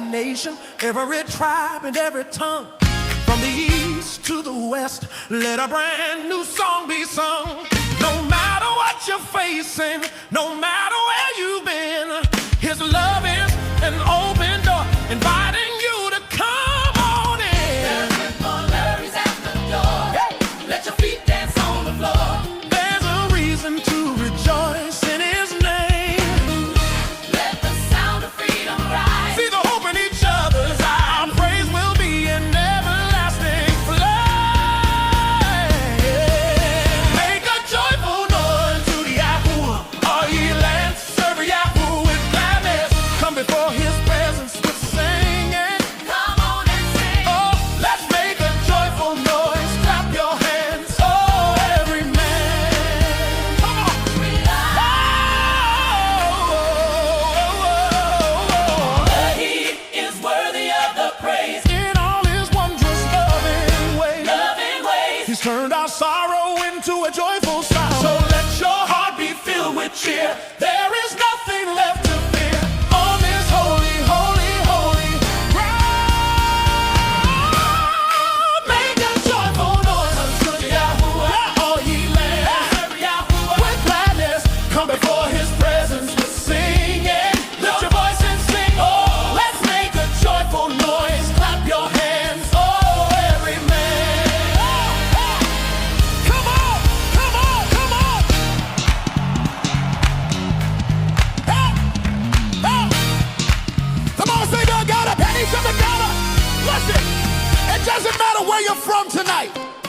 nation, every tribe and every tongue. From the east to the west, let a brand new song be sung. No matter what you're facing, no matter where you've been, His love is an open door, inviting you to come on in. There's similarities at the door. Hey! Let your feet dance on the floor. There's a reason to rejoice in His name. Let the sound of freedom rise. See the hope in each other's eyes. Our praise will be an everlasting flame. Make a joyful noise to the Yahuah. All ye lands, serve Yahuah with gladness. Come before His presence with singing. Come on and sing. Oh, let's make a joyful noise. Clap your hands, oh, every man. Come on. He is worthy of the praise. In all His wondrous loving ways. Loving ways. He's turned our sorrow into a joyful sound. So let your heart be filled with cheer. There is nothing left to fear on this holy, holy, holy ground. Make a joyful noise unto Yahuah. All ye lands, serve Yahuah with gladness. Come before His presence with singing. Lift your voice and sing. Oh, let's make a joyful noise. Clap your hands, oh, every man. Come on, come on, come on. Hey, hey. Come on, say God got a penny from the dollar. Listen, it doesn't matter where you're from tonight.